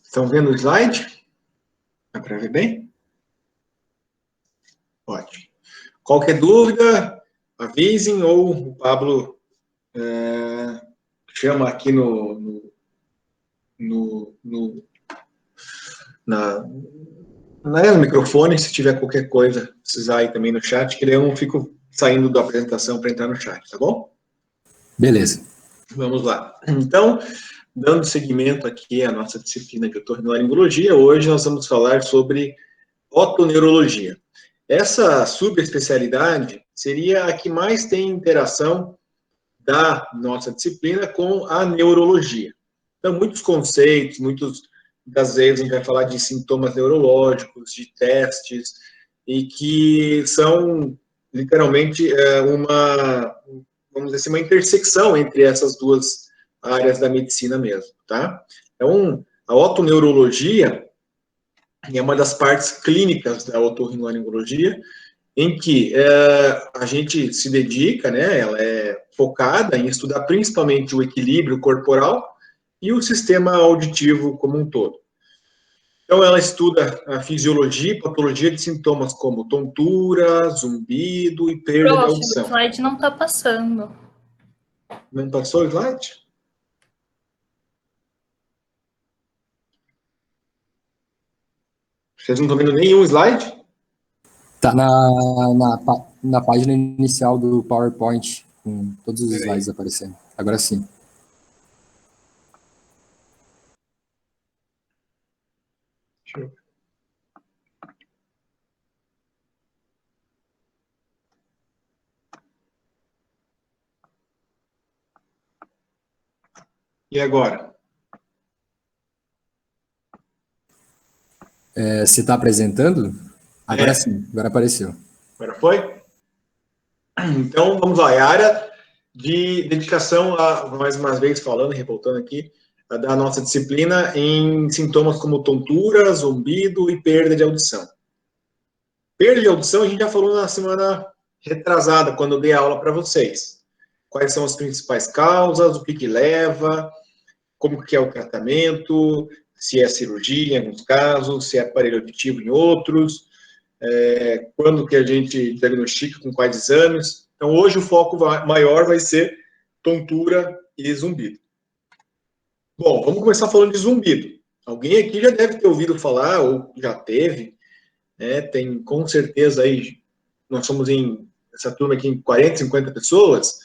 Estão vendo o slide? Dá para ver bem? Ótimo. Qualquer dúvida, avisem ou o Pablo chama aqui no microfone, se tiver qualquer coisa, precisar aí também no chat, que eu não fico saindo da apresentação para entrar no chat, tá bom? Beleza. Vamos lá. Então, dando seguimento aqui à nossa disciplina de otorrinolaringologia, hoje nós vamos falar sobre otoneurologia. Essa subespecialidade seria a que mais tem interação da nossa disciplina com a neurologia. Então, muitos conceitos, das vezes a gente vai falar de sintomas neurológicos, de testes, e que são literalmente vamos dizer assim, uma intersecção entre essas duas áreas da medicina mesmo, tá? Então, a otoneurologia é uma das partes clínicas da otorrinolaringologia, em que a gente se dedica, né, ela é focada em estudar principalmente o equilíbrio corporal e o sistema auditivo como um todo. Então, ela estuda a fisiologia e patologia de sintomas como tontura, zumbido e perda de audição. O slide não está passando. Não passou o slide? Vocês não estão vendo nenhum slide? Tá na página inicial do PowerPoint, com todos os slides aparecendo. Agora sim. Deixa eu ver. E agora? Você está apresentando? Agora sim, agora apareceu. Agora foi? Então, vamos lá. É a área de dedicação, mais uma vez falando, revoltando aqui, da nossa disciplina em sintomas como tontura, zumbido e perda de audição. Perda de audição a gente já falou na semana retrasada, quando eu dei aula para vocês. Quais são as principais causas, o que leva, como que é o tratamento, se é cirurgia em alguns casos, se é aparelho auditivo em outros, quando que a gente diagnostica, com quais exames. Então, hoje o foco maior vai ser tontura e zumbido. Bom, vamos começar falando de zumbido. Alguém aqui já deve ter ouvido falar, ou já teve, né? Tem com certeza aí, nós somos essa turma aqui em 40, 50 pessoas,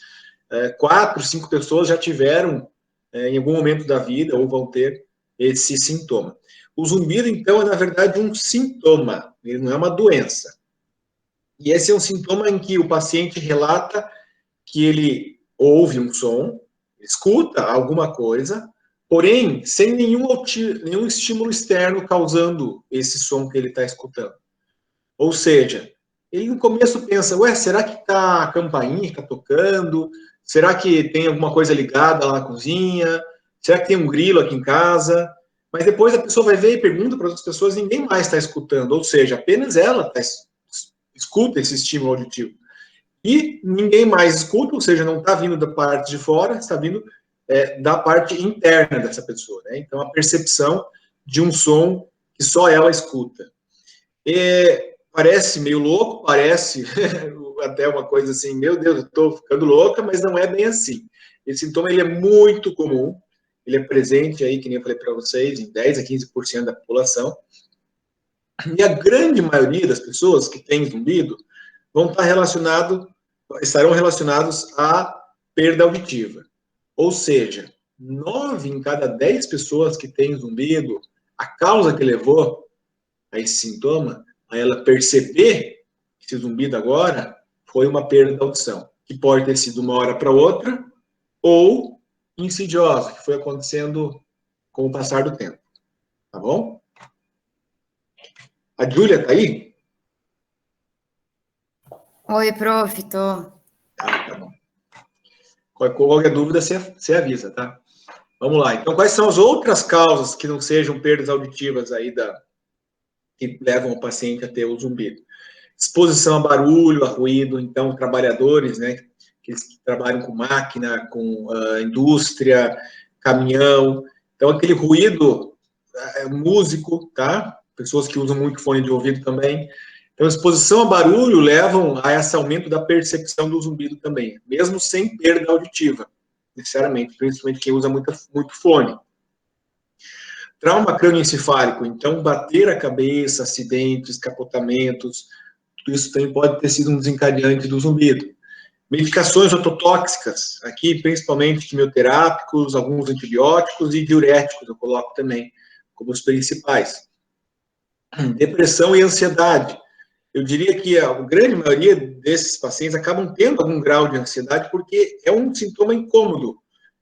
4, 5 pessoas já tiveram, em algum momento da vida, ou vão ter esse sintoma. O zumbido, então, é, na verdade, um sintoma, ele não é uma doença. E esse é um sintoma em que o paciente relata que ele ouve um som, escuta alguma coisa, porém, sem nenhum estímulo externo causando esse som que ele está escutando. Ou seja, ele no começo pensa, será que tá a campainha que está tocando? Será que tem alguma coisa ligada lá na cozinha? Será que tem um grilo aqui em casa? Mas depois a pessoa vai ver e pergunta para outras pessoas, ninguém mais está escutando. Ou seja, apenas ela escuta esse estímulo auditivo. E ninguém mais escuta, ou seja, não está vindo da parte de fora, está vindo da parte interna dessa pessoa, né? Então, a percepção de um som que só ela escuta. Parece meio louco, parece até uma coisa assim, meu Deus, eu estou ficando louca, mas não é bem assim. Esse sintoma ele é muito comum, ele é presente aí, que nem eu falei para vocês, em 10 a 15% da população. E a grande maioria das pessoas que têm zumbido estarão relacionados à perda auditiva. Ou seja, 9 em cada 10 pessoas que têm zumbido, a causa que levou a esse sintoma, a ela perceber esse zumbido agora, foi uma perda da audição, que pode ter sido uma hora para outra, ou insidiosa, que foi acontecendo com o passar do tempo. Tá bom? A Júlia está aí? Oi, prof, tô. Tá bom. Qualquer dúvida, você avisa, tá? Vamos lá. Então, quais são as outras causas que não sejam perdas auditivas aí que levam o paciente a ter o zumbido? Exposição a barulho, a ruído. Então, trabalhadores, né, que trabalham com máquina, com indústria, caminhão. Então, aquele ruído músico, tá? Pessoas que usam muito fone de ouvido também. Então, exposição a barulho levam a esse aumento da percepção do zumbido também, mesmo sem perda auditiva, necessariamente, principalmente quem usa muito fone. Trauma crânioencefálico, então bater a cabeça, acidentes, capotamentos, tudo isso também pode ter sido um desencadeante do zumbido. Medicações ototóxicas, aqui principalmente quimioterápicos, alguns antibióticos e diuréticos, eu coloco também como os principais. Depressão e ansiedade. Eu diria que a grande maioria desses pacientes acabam tendo algum grau de ansiedade porque é um sintoma incômodo.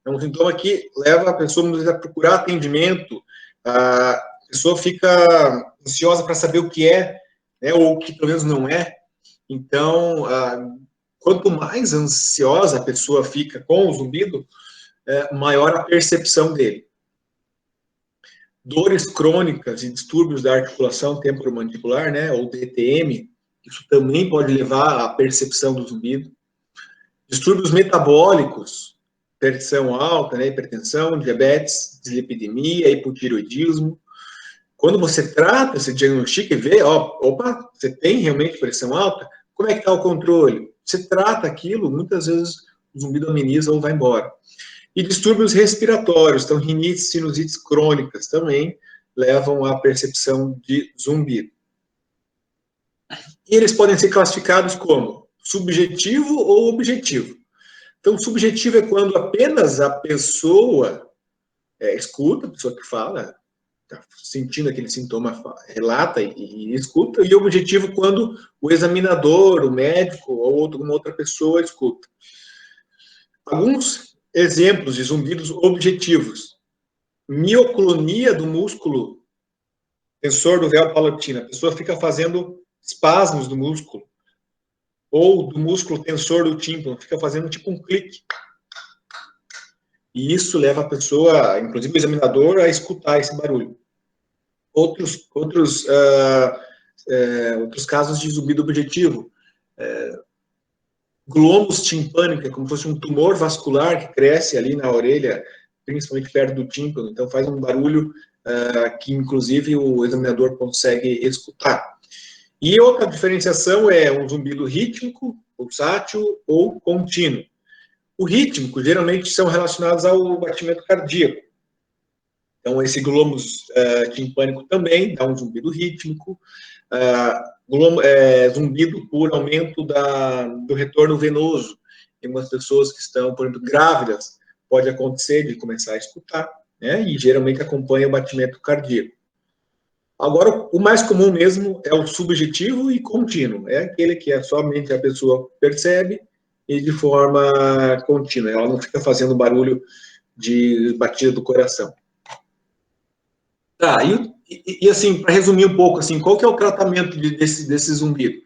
É um sintoma que leva a pessoa a procurar atendimento, a pessoa fica ansiosa para saber o que é, né, ou o que pelo menos não é. Então, quanto mais ansiosa a pessoa fica com o zumbido, maior a percepção dele. Dores crônicas e distúrbios da articulação temporomandibular, né, ou DTM, isso também pode levar à percepção do zumbido. Distúrbios metabólicos, pressão alta, né, hipertensão, diabetes, dislipidemia, hipotireoidismo. Quando você trata, você diagnostica e vê, opa, você tem realmente pressão alta, como é que está o controle? Você trata aquilo, muitas vezes o zumbido ameniza ou vai embora. E distúrbios respiratórios, então rinites, sinusites crônicas também levam à percepção de zumbido. E eles podem ser classificados como subjetivo ou objetivo. Então, subjetivo é quando apenas a pessoa escuta, a pessoa que fala, está sentindo aquele sintoma, relata e escuta, e objetivo quando o examinador, o médico ou uma outra pessoa escuta. Alguns exemplos de zumbidos objetivos. Mioclonia do músculo tensor do véu palatino. A pessoa fica fazendo espasmos do músculo. Ou do músculo tensor do tímpano. Fica fazendo tipo um clique. E isso leva a pessoa, inclusive o examinador, a escutar esse barulho. Outros casos de zumbido objetivo. Glomos timpânico, é como se fosse um tumor vascular que cresce ali na orelha, principalmente perto do tímpano, então faz um barulho que, inclusive, o examinador consegue escutar. E outra diferenciação é um zumbido rítmico, pulsátil ou contínuo. O rítmico, geralmente, são relacionados ao batimento cardíaco. Então, esse glomos timpânico também dá um zumbido rítmico. Zumbido por aumento do retorno venoso. Tem umas pessoas que estão, por exemplo, grávidas, pode acontecer de começar a escutar, né? E geralmente acompanha o batimento cardíaco. Agora, o mais comum mesmo é o subjetivo e contínuo. É aquele que somente a pessoa percebe e de forma contínua. Ela não fica fazendo barulho de batida do coração. Tá, e assim, para resumir um pouco, assim, qual que é o tratamento desse zumbido?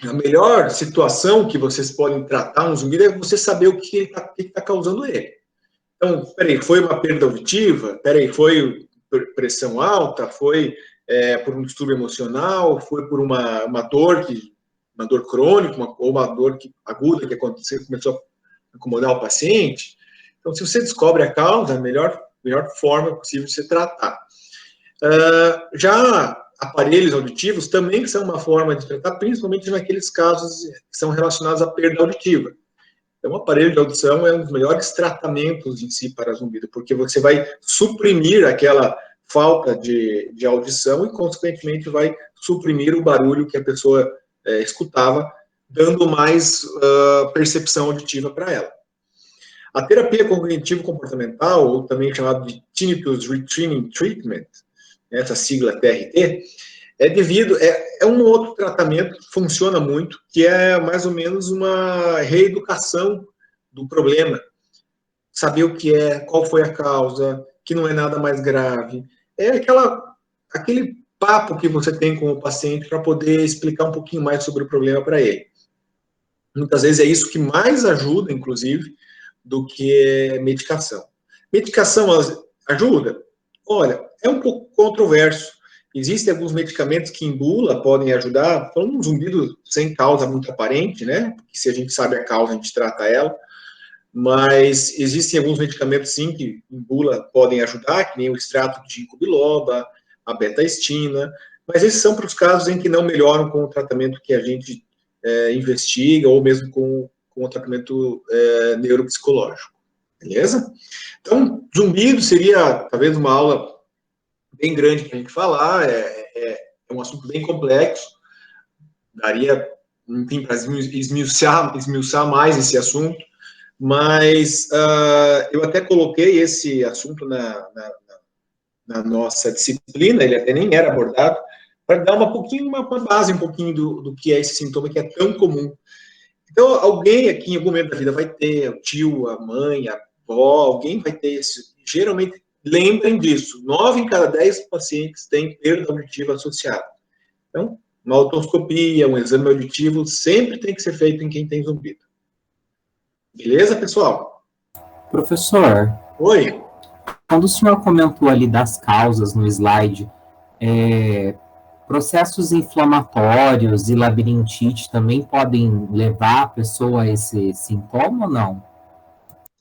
A melhor situação que vocês podem tratar um zumbido é você saber o que está causando ele. Então, peraí, foi uma perda auditiva? Peraí, foi pressão alta? Foi por um distúrbio emocional? Foi por uma dor crônica, ou uma dor aguda que aconteceu, começou a incomodar o paciente? Então, se você descobre a causa, a melhor forma possível de se tratar. Já aparelhos auditivos também são uma forma de tratar, principalmente naqueles casos que são relacionados à perda auditiva. Então, o aparelho de audição é um dos melhores tratamentos em si para zumbido, porque você vai suprimir aquela falta de audição e, consequentemente, vai suprimir o barulho que a pessoa escutava, dando mais percepção auditiva para ela. A terapia cognitivo-comportamental, ou também chamada de Tinnitus Retraining Treatment, essa sigla TRT, é um outro tratamento que funciona muito, que é mais ou menos uma reeducação do problema. Saber o que é, qual foi a causa, que não é nada mais grave. É aquele papo que você tem com o paciente para poder explicar um pouquinho mais sobre o problema para ele. Muitas vezes é isso que mais ajuda, inclusive, do que medicação. Medicação ajuda? Olha, é um pouco controverso. Existem alguns medicamentos que em bula podem ajudar, falando um zumbido sem causa muito aparente, né? Porque se a gente sabe a causa, a gente trata ela. mas existem alguns medicamentos, sim, que em bula podem ajudar, que nem o extrato de ginkgo biloba, a betaestina, mas esses são para os casos em que não melhoram com o tratamento que a gente investiga, ou mesmo com o tratamento neuropsicológico, beleza? Então, zumbido seria, talvez, uma aula bem grande para a gente falar, é um assunto bem complexo, daria, enfim, para esmiuçar mais esse assunto, mas eu até coloquei esse assunto na nossa disciplina, ele até nem era abordado, para dar uma base um pouquinho do que é esse sintoma que é tão comum. Então, alguém aqui em algum momento da vida vai ter, o tio, a mãe, a avó, alguém vai ter isso. Geralmente, lembrem disso, 9 em cada 10 pacientes têm perda auditiva associada. Então, uma otoscopia, um exame auditivo, sempre tem que ser feito em quem tem zumbido. Beleza, pessoal? Professor, Oi? quando o senhor comentou ali das causas no slide, processos inflamatórios e labirintite também podem levar a pessoa a esse sintoma ou não?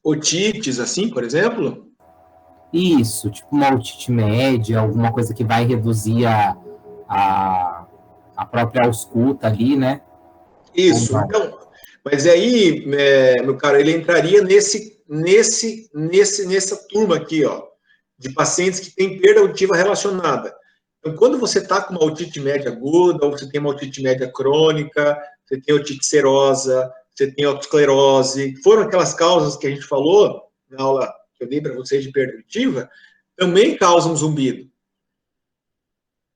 Otites, assim, por exemplo? Isso, tipo uma otite média, alguma coisa que vai reduzir a própria ausculta ali, né? Isso, então, mas aí, meu caro, ele entraria nessa turma aqui, ó, de pacientes que têm perda auditiva relacionada. Então, quando você está com uma otite média aguda, ou você tem uma otite média crônica, você tem otite serosa, você tem otosclerose, foram aquelas causas que a gente falou na aula que eu dei para vocês de perda auditiva, também causam zumbido.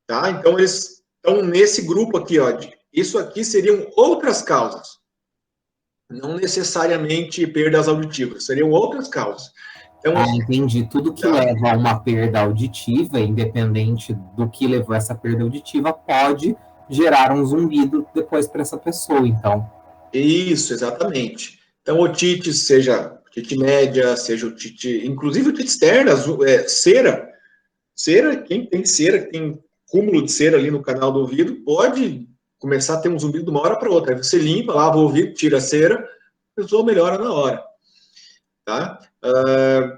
Tá? Então, eles estão nesse grupo aqui, ó, isso aqui seriam outras causas, não necessariamente perdas auditivas, seriam outras causas. Então, entendi. Tudo que leva a uma perda auditiva, independente do que levou essa perda auditiva, pode gerar um zumbido depois para essa pessoa, então. Isso, exatamente. Então, otite, seja otite média, seja otite, inclusive otite externa, cera, quem tem cera, que tem cúmulo de cera ali no canal do ouvido, pode começar a ter um zumbido de uma hora para outra. Aí você limpa, lava o ouvido, tira a cera, a pessoa melhora na hora. Tá?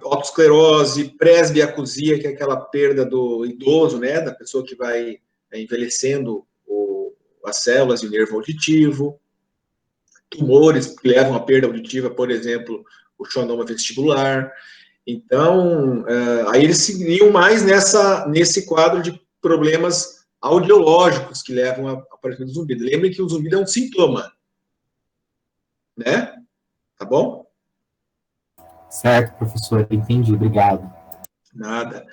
Otosclerose, presbiacusia, que é aquela perda do idoso, né, da pessoa que vai envelhecendo as células e o nervo auditivo. Tumores que levam à perda auditiva, por exemplo, o schwannoma vestibular. Então, aí eles seguiriam mais nesse quadro de problemas audiológicos que levam ao aparecimento do zumbido. Lembrem que o zumbido é um sintoma, né? Tá bom? Certo, professor, entendi, obrigado. Nada.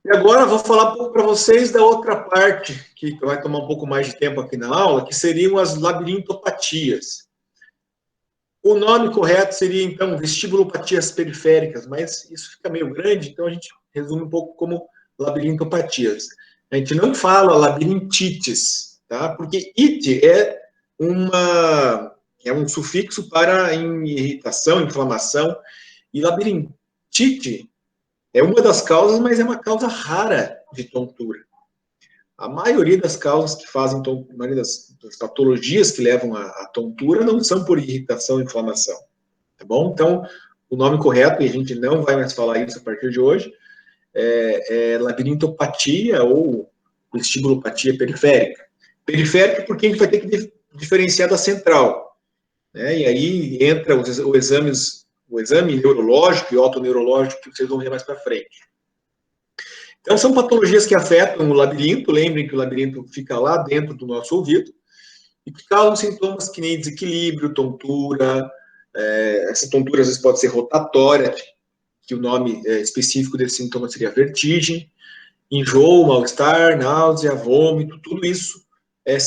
E agora eu vou falar um pouco para vocês da outra parte, que vai tomar um pouco mais de tempo aqui na aula, que seriam as labirintopatias. O nome correto seria, então, vestibulopatias periféricas, mas isso fica meio grande, então a gente resume um pouco como labirintopatias. A gente não fala labirintites, tá? Porque it é um sufixo para irritação, inflamação, e labirintite é uma das causas, mas é uma causa rara de tontura. A maioria das causas que fazem, a maioria das patologias que levam à tontura não são por irritação e inflamação, tá bom? Então, o nome correto, e a gente não vai mais falar isso a partir de hoje, é labirintopatia ou vestibulopatia periférica. Periférica porque a gente vai ter que diferenciar da central, né? E aí entra o exame neurológico e autoneurológico que vocês vão ver mais para frente. Então, são patologias que afetam o labirinto, lembrem que o labirinto fica lá dentro do nosso ouvido, e que causam sintomas que nem desequilíbrio, tontura, essa tontura às vezes pode ser rotatória, que o nome específico desse sintoma seria vertigem, enjoo, mal-estar, náusea, vômito, tudo isso é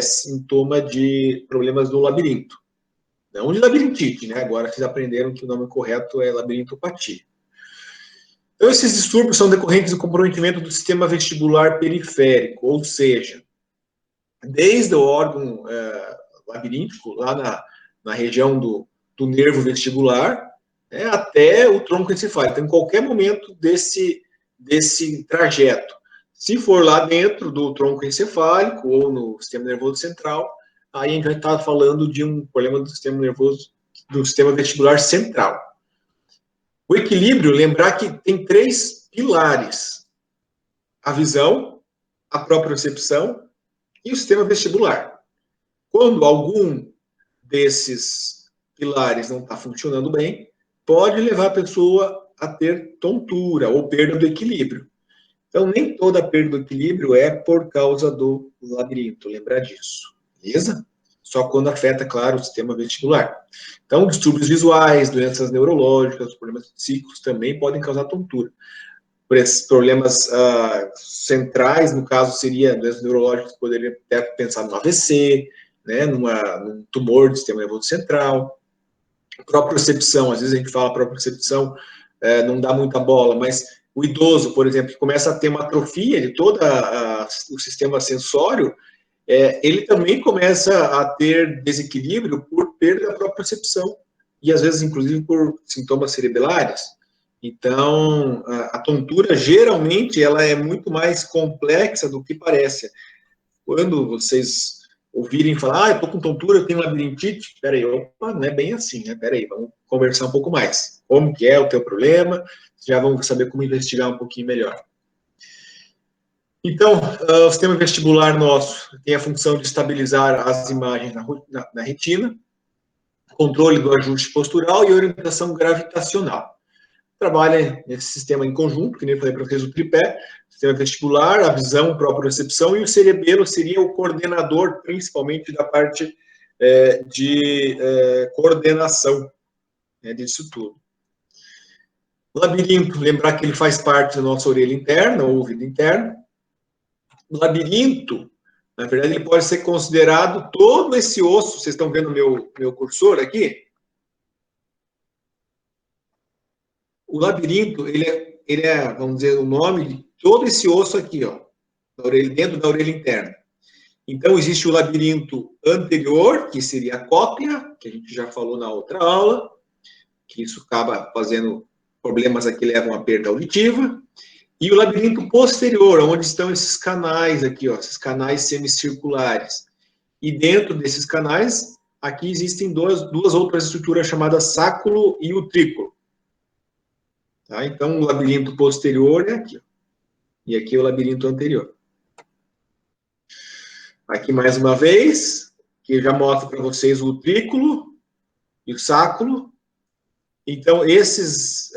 sintoma de problemas do labirinto. Não de labirintite, né? Agora vocês aprenderam que o nome correto é labirintopatia. Então, esses distúrbios são decorrentes do comprometimento do sistema vestibular periférico, ou seja, desde o órgão labiríntico, lá na região do nervo vestibular, até o tronco encefálico. Então, em qualquer momento desse trajeto, se for lá dentro do tronco encefálico ou no sistema nervoso central, aí a gente vai estar falando de um problema do sistema nervoso do sistema vestibular central. O equilíbrio, lembrar que tem 3 pilares: a visão, a propriocepção e o sistema vestibular. Quando algum desses pilares não está funcionando bem, pode levar a pessoa a ter tontura ou perda do equilíbrio. Então, nem toda perda do equilíbrio é por causa do labirinto, lembrar disso, beleza? Só quando afeta, claro, o sistema vestibular. Então, distúrbios visuais, doenças neurológicas, problemas psíquicos também podem causar tontura. Por esses problemas centrais, no caso, seria doenças neurológicas, poderia até pensar no AVC, né, num tumor do sistema nervoso central. Propriocepção, às vezes a gente fala propriocepção, não dá muita bola, mas o idoso, por exemplo, que começa a ter uma atrofia de todo o sistema sensório, ele também começa a ter desequilíbrio por perda da propriocepção, e às vezes, inclusive, por sintomas cerebelares. Então, a tontura, geralmente, ela é muito mais complexa do que parece. Quando vocês ouvirem falar, eu tô com tontura, eu tenho labirintite, peraí, opa, não é bem assim, né? Peraí, vamos conversar um pouco mais. Como que é o teu problema? Já vamos saber como investigar um pouquinho melhor. Então, o sistema vestibular nosso tem a função de estabilizar as imagens na retina, controle do ajuste postural e orientação gravitacional. Trabalha nesse sistema em conjunto, que nem falei para vocês, o tripé, sistema vestibular, a visão, a propriocepção, e o cerebelo seria o coordenador, principalmente da parte de coordenação, né, disso tudo. O labirinto, lembrar que ele faz parte da nossa orelha interna, ou ouvido interno. O labirinto, na verdade, ele pode ser considerado todo esse osso, vocês estão vendo meu cursor aqui? O labirinto, ele é, vamos dizer, o nome de todo esse osso aqui, ó, dentro da orelha interna. Então, existe o labirinto anterior, que seria a cóclea, que a gente já falou na outra aula, que isso acaba fazendo problemas aqui, levam a perda auditiva. E o labirinto posterior, onde estão esses canais aqui, ó, esses canais semicirculares. E dentro desses canais, aqui existem duas outras estruturas chamadas sáculo e utrículo. Tá? Então, o labirinto posterior é aqui. E aqui é o labirinto anterior. Aqui, mais uma vez, que já mostra para vocês o utrículo e o sáculo. Então, essas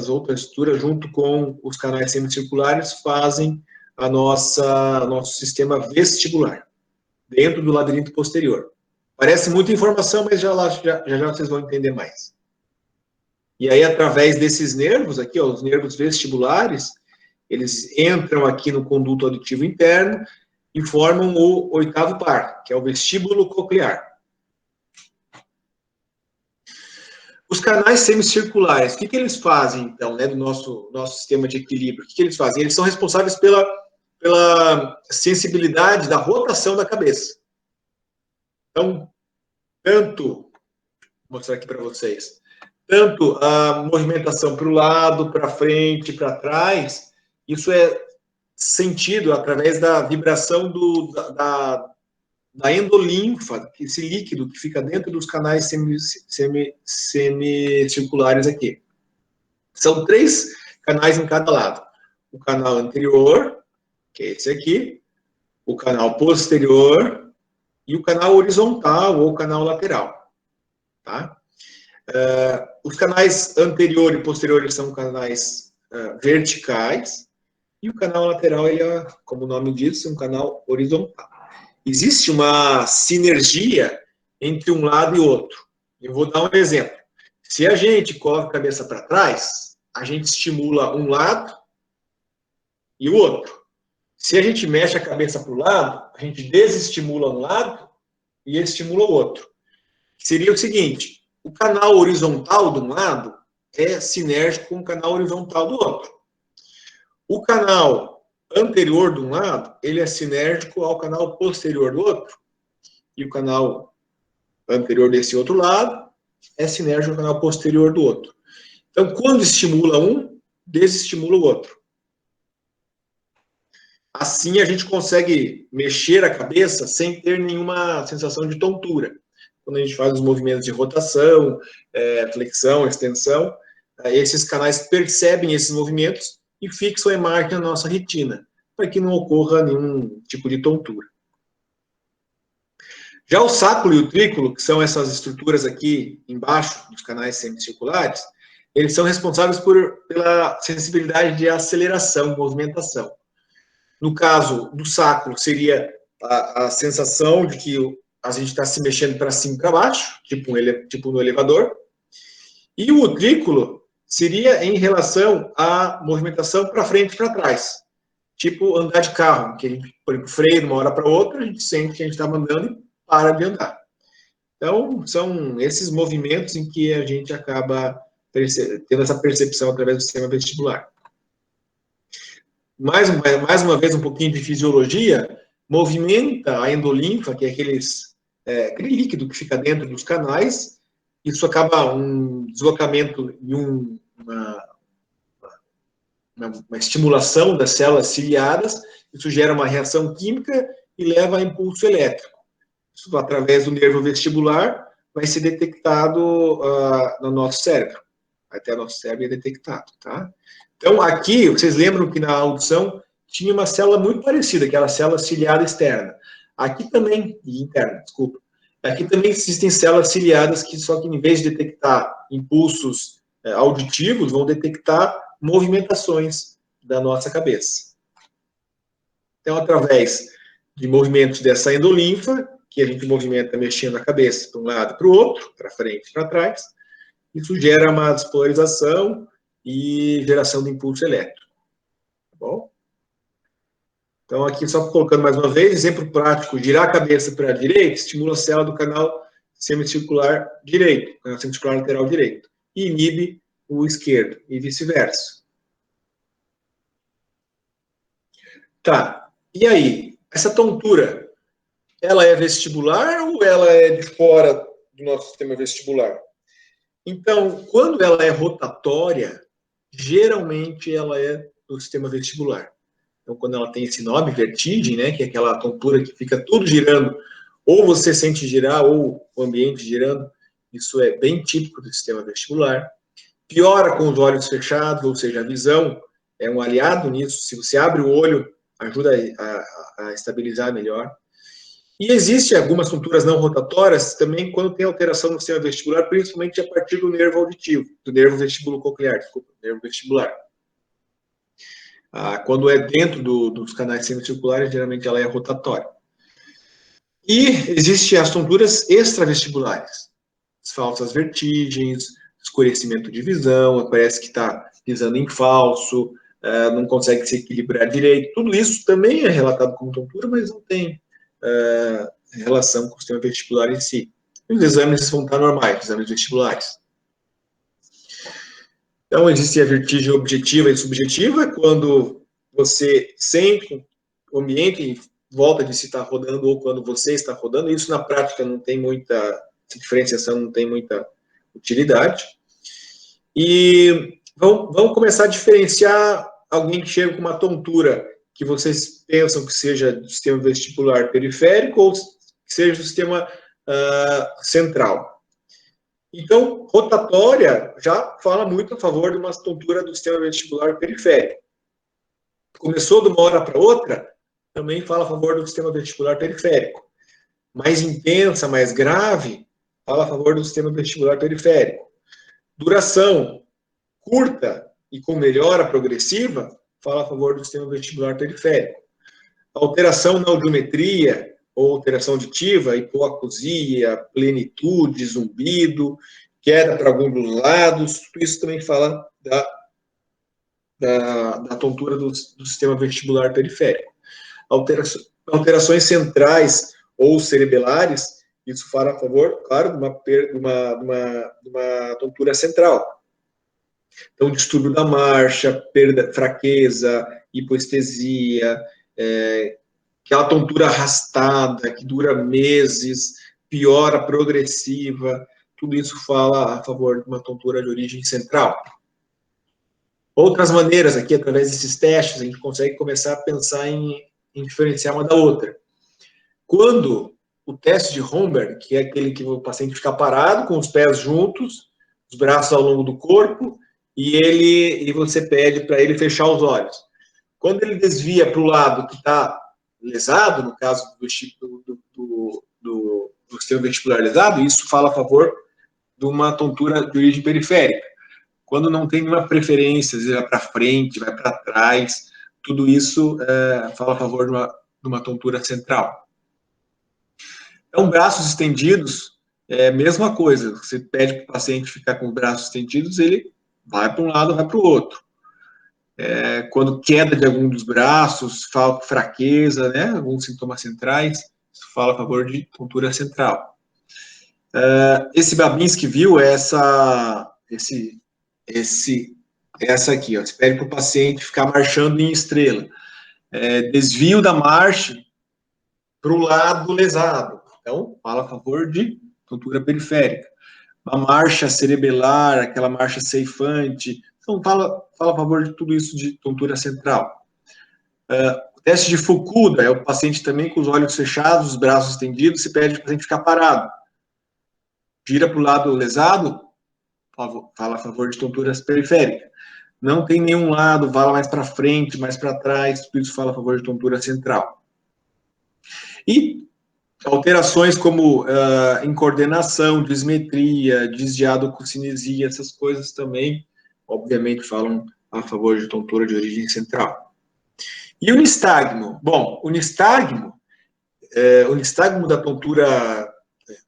outras estruturas, junto com os canais semicirculares, fazem nosso sistema vestibular, dentro do labirinto posterior. Parece muita informação, mas já vocês vão entender mais. E aí, através desses nervos aqui, ó, os nervos vestibulares, eles entram aqui no conduto auditivo interno e formam o 8º par, que é o vestíbulo coclear. Os canais semicirculares, o que eles fazem, então, né, do nosso sistema de equilíbrio? O que eles fazem? Eles são responsáveis pela sensibilidade da rotação da cabeça. Então, vou mostrar aqui para vocês, tanto a movimentação para o lado, para frente, para trás, isso é sentido através da vibração da endolinfa, esse líquido que fica dentro dos canais semicirculares aqui. São 3 canais em cada lado. O canal anterior, que é esse aqui, o canal posterior e o canal horizontal ou canal lateral. Tá? Os canais anterior e posterior eles são canais verticais e o canal lateral, ele é, como o nome diz, um canal horizontal. Existe uma sinergia entre um lado e outro. Eu vou dar um exemplo. Se a gente coloca a cabeça para trás, a gente estimula um lado e o outro. Se a gente mexe a cabeça para o lado, a gente desestimula um lado e estimula o outro. Seria o seguinte, o canal horizontal de um lado é sinérgico com o canal horizontal do outro. O canal anterior de um lado, ele é sinérgico ao canal posterior do outro. E o canal anterior desse outro lado é sinérgico ao canal posterior do outro. Então, quando estimula um, desestimula o outro. Assim, a gente consegue mexer a cabeça sem ter nenhuma sensação de tontura. quando a gente faz os movimentos de rotação, flexão, extensão, esses canais percebem esses movimentos e fixam a imagem na nossa retina, para que não ocorra nenhum tipo de tontura. Já o sacro e o trículo, que são essas estruturas aqui embaixo dos canais semicirculares, eles são responsáveis pela sensibilidade de aceleração, movimentação. No caso do sacro, seria a sensação de que a gente está se mexendo para cima e para baixo, tipo no elevador. E o trículo seria em relação à movimentação para frente e para trás. Tipo andar de carro, que a gente põe o freio de uma hora para outra, a gente sente que a gente está andando e para de andar. Então, são esses movimentos em que a gente acaba tendo essa percepção através do sistema vestibular. Mais uma vez, um pouquinho de fisiologia, movimenta a endolinfa, que é aquele líquido que fica dentro dos canais. Isso acaba um deslocamento e uma estimulação das células ciliadas. Isso gera uma reação química e leva a impulso elétrico. Isso, através do nervo vestibular, vai ser detectado no nosso cérebro. Até o nosso cérebro é detectado, tá? Então, aqui, vocês lembram que na audição tinha uma célula muito parecida, aquela célula ciliada externa. Aqui também, interna, desculpa. Aqui também existem células ciliadas que, só que em vez de detectar impulsos auditivos, vão detectar movimentações da nossa cabeça. Então, através de movimentos dessa endolinfa, que a gente movimenta mexendo a cabeça para um lado e para o outro, para frente e para trás, isso gera uma despolarização e geração de impulso elétrico. Tá bom? Então, aqui, só colocando mais uma vez, exemplo prático: girar a cabeça para a direita estimula a célula do canal semicircular direito, canal semicircular lateral direito, e inibe o esquerdo, e vice-versa. Tá, e aí? Essa tontura, ela é vestibular ou ela é de fora do nosso sistema vestibular? Então, quando ela é rotatória, geralmente ela é do sistema vestibular. Então, quando ela tem esse nome, vertigem, né, que é aquela tontura que fica tudo girando, ou você sente girar, ou o ambiente girando, isso é bem típico do sistema vestibular. Piora com os olhos fechados, ou seja, a visão é um aliado nisso. Se você abre o olho, ajuda a estabilizar melhor. E existem algumas tonturas não rotatórias também quando tem alteração no sistema vestibular, principalmente a partir do nervo auditivo, do nervo vestibulococlear, desculpa, nervo vestibular. Quando é dentro dos canais semicirculares, geralmente ela é rotatória. E existem as tonturas extravestibulares, as falsas vertigens, escurecimento de visão, parece que está pisando em falso, não consegue se equilibrar direito. Tudo isso também é relatado como tontura, mas não tem relação com o sistema vestibular em si. E os exames vão estar normais, os exames vestibulares. Então, existe a vertigem objetiva e subjetiva, quando você sente o ambiente em volta de se estar rodando ou quando você está rodando. Isso, na prática, não tem muita... Essa diferenciação não tem muita utilidade. E vamos começar a diferenciar alguém que chega com uma tontura que vocês pensam que seja do sistema vestibular periférico ou que seja do sistema central. Então, rotatória já fala muito a favor de uma tontura do sistema vestibular periférico. Começou de uma hora para outra, também fala a favor do sistema vestibular periférico. Mais intensa, mais grave, fala a favor do sistema vestibular periférico. Duração curta e com melhora progressiva, fala a favor do sistema vestibular periférico. Alteração na audiometria ou alteração auditiva, hipoacusia, plenitude, zumbido, queda para algum dos lados, tudo isso também fala da tontura do sistema vestibular periférico. Alterações centrais ou cerebelares, isso fala a favor, claro, de uma tontura central. Então, distúrbio da marcha, fraqueza, hipoestesia, aquela tontura arrastada, que dura meses, piora progressiva, tudo isso fala a favor de uma tontura de origem central. Outras maneiras aqui, através desses testes, a gente consegue começar a pensar em diferenciar uma da outra. Quando o teste de Homberg, que é aquele que o paciente fica parado, com os pés juntos, os braços ao longo do corpo, e você pede para ele fechar os olhos. Quando ele desvia para o lado que está lesado, no caso do sistema vestibular lesado, isso fala a favor de uma tontura de origem periférica. Quando não tem nenhuma preferência, às vezes vai para frente, vai para trás, tudo isso fala a favor de uma tontura central. Então, braços estendidos, mesma coisa. Você pede para o paciente ficar com os braços estendidos, ele vai para um lado, vai para o outro. Quando queda de algum dos braços, fraqueza, né, alguns sintomas centrais, isso fala a favor de tontura central. Esse Babinski viu essa aqui, ó. Você pede para o paciente ficar marchando em estrela. Desvio da marcha para o lado lesado. Então, fala a favor de tontura periférica. Uma marcha cerebelar, aquela marcha ceifante. Então, fala a favor de tudo isso de tontura central. O teste de Fukuda é o paciente também com os olhos fechados, os braços estendidos, se pede para o paciente ficar parado. Gira para o lado lesado, fala a favor de tontura periférica. Não tem nenhum lado, vai mais para frente, mais para trás, tudo isso fala a favor de tontura central. E alterações como incoordenação, dismetria, desviado com cinesia, essas coisas também, obviamente, falam a favor de tontura de origem central. E o nistagmo? Bom, o nistagmo da tontura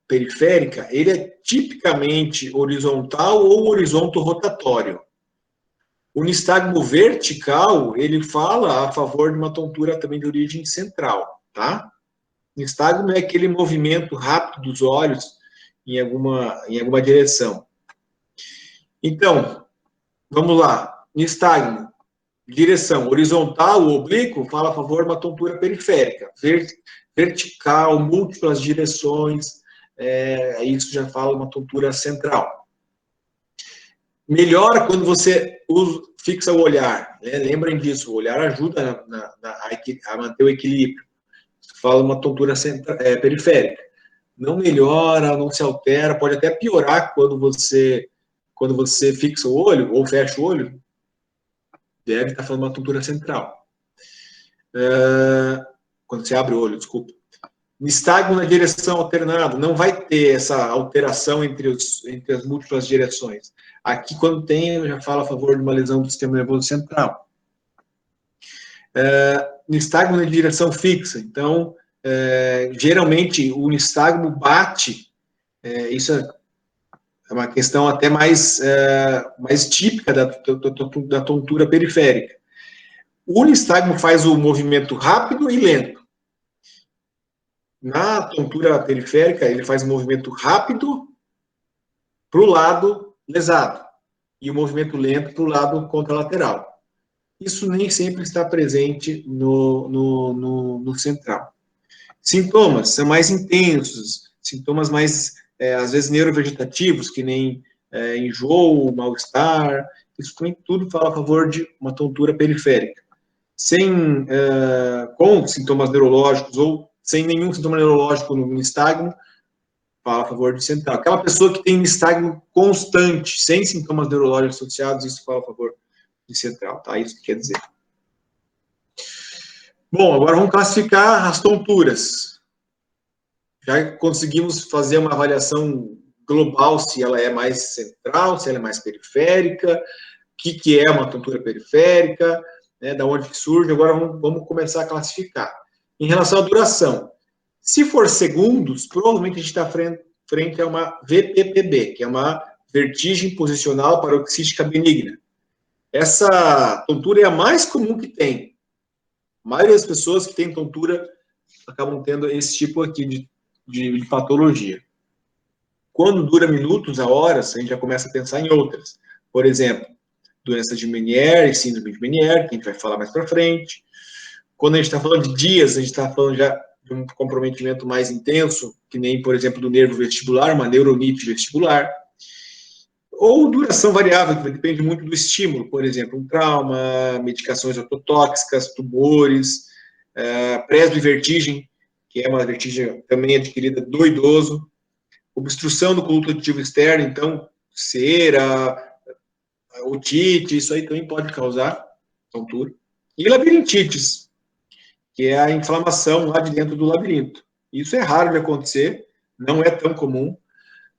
periférica, ele é tipicamente horizontal ou horizonto-rotatório. O nistagmo vertical, ele fala a favor de uma tontura também de origem central, tá? Nistagmo é aquele movimento rápido dos olhos em alguma direção. Então, vamos lá. Nistagmo, direção horizontal ou oblíquo, fala a favor de uma tontura periférica. Vertical, múltiplas direções, isso já fala uma tontura central. Melhora quando você fixa o olhar, né? Lembrem disso, o olhar ajuda a manter o equilíbrio. Fala uma tontura periférica. Não melhora, não se altera, pode até piorar quando você fixa o olho ou fecha o olho, deve estar falando uma tontura central. Quando você abre o olho, desculpa. Nistagmo na direção alternada, não vai ter essa alteração entre as múltiplas direções. Aqui, quando tem, já fala a favor de uma lesão do sistema nervoso central. Nistagmo na direção fixa, então, geralmente, o nistagmo bate, isso é uma questão até mais típica da tontura periférica. O nistagmo faz o movimento rápido e lento. Na tontura periférica, ele faz um movimento rápido para o lado lesado e o movimento lento para o lado contralateral. Isso nem sempre está presente no central. Sintomas são mais intensos, sintomas mais, às vezes, neurovegetativos, que nem enjoo, mal-estar, isso também tudo fala a favor de uma tontura periférica. Com sintomas neurológicos ou sem nenhum sintoma neurológico no nistagmo, fala a favor de central. Aquela pessoa que tem nistagmo constante, sem sintomas neurológicos associados, isso fala a favor de central, tá? Isso que quer dizer. Bom, agora vamos classificar as tonturas. Já conseguimos fazer uma avaliação global, se ela é mais central, se ela é mais periférica, o que é uma tontura periférica, né, da onde que surge. Agora vamos começar a classificar. Em relação à duração, se for segundos, provavelmente a gente está frente a uma VPPB, que é uma vertigem posicional paroxística benigna. Essa tontura é a mais comum que tem. A maioria das pessoas que têm tontura acabam tendo esse tipo aqui de patologia. Quando dura minutos a horas, a gente já começa a pensar em outras. Por exemplo, doença de Meniere e síndrome de Meniere, que a gente vai falar mais para frente. Quando a gente está falando de dias, a gente está falando já de um comprometimento mais intenso, que nem, por exemplo, do nervo vestibular, uma neuronite vestibular. Ou duração variável, que depende muito do estímulo, por exemplo, um trauma, medicações ototóxicas, tumores, presbivertigem, que é uma vertigem também adquirida do idoso. Obstrução do conduto auditivo externo, então, cera, otite, isso aí também pode causar tontura. E labirintites, que é a inflamação lá de dentro do labirinto. Isso é raro de acontecer, não é tão comum.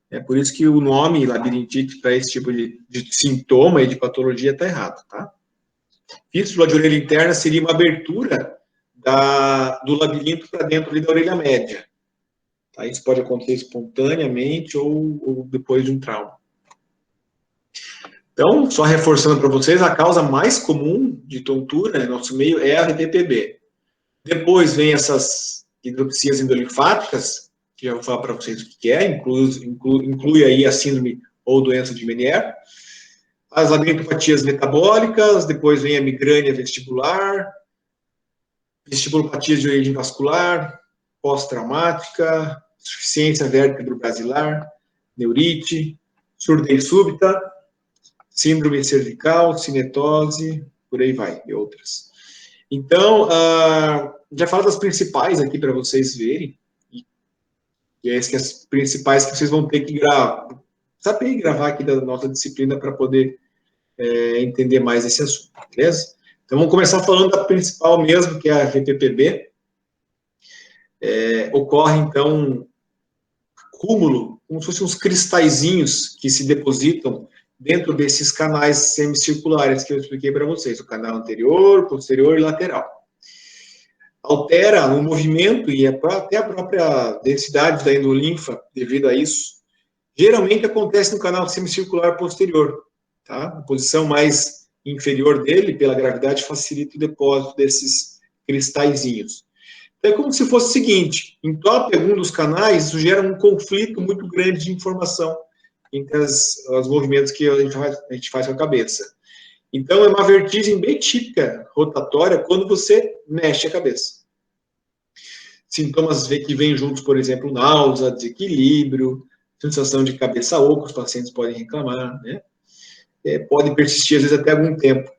É por isso que o nome labirintite para esse tipo de sintoma e de patologia está errado, tá? Fístula de orelha interna seria uma abertura do labirinto para dentro ali da orelha média. Tá? Isso pode acontecer espontaneamente ou depois de um trauma. Então, só reforçando para vocês, a causa mais comum de tontura no nosso meio é a VPPB. Depois vem essas hidropsias endolinfáticas, que eu vou falar para vocês o que é, inclui aí a síndrome ou doença de Meniere, as labirintopatias metabólicas, depois vem a migrânia vestibular, vestibulopatias de origem vascular, pós-traumática, insuficiência vértebro-basilar, neurite, surdez súbita, síndrome cervical, cinetose, por aí vai, e outras. Então, já falo das principais aqui para vocês verem, e é as principais que vocês vão ter que saber gravar aqui da nossa disciplina para poder entender mais esse assunto, beleza? Então, vamos começar falando da principal mesmo, que é a VPPB. Ocorre, então, cúmulo, como se fossem uns cristalzinhos que se depositam dentro desses canais semicirculares que eu expliquei para vocês, o canal anterior, posterior e lateral. Altera o movimento e até a própria densidade da endolinfa devido a isso. Geralmente acontece no canal semicircular posterior, tá? A posição mais inferior dele, pela gravidade, facilita o depósito desses cristalzinhos. Então, é como se fosse o seguinte, entope algum dos canais, isso gera um conflito muito grande de informação entre os movimentos que a gente faz com a cabeça. Então, é uma vertigem bem típica, rotatória, quando você mexe a cabeça. Sintomas que vêm juntos, por exemplo, náusea, desequilíbrio, sensação de cabeça oca, os pacientes podem reclamar, né? Pode persistir, às vezes, até algum tempo,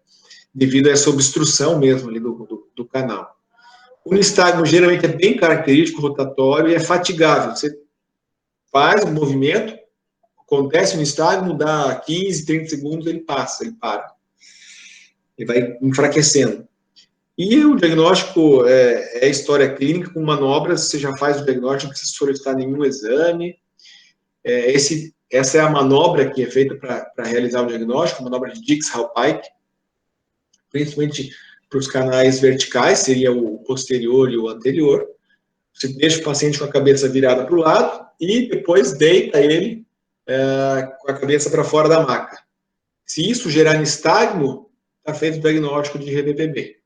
devido a essa obstrução mesmo ali do canal. O nistagmo geralmente é bem característico, rotatório, e é fatigável. Você faz um movimento, acontece o nistagmo, dá 15, 30 segundos, ele passa, ele para. Ele vai enfraquecendo. E o diagnóstico é história clínica com manobras, você já faz o diagnóstico, não precisa solicitar nenhum exame. Essa é a manobra que é feita para realizar o diagnóstico, a manobra de Dix-Hallpike, principalmente para os canais verticais, seria o posterior e o anterior. Você deixa o paciente com a cabeça virada para o lado e depois deita ele com a cabeça para fora da maca. Se isso gerar nistagmo, está feito o diagnóstico de VPPB.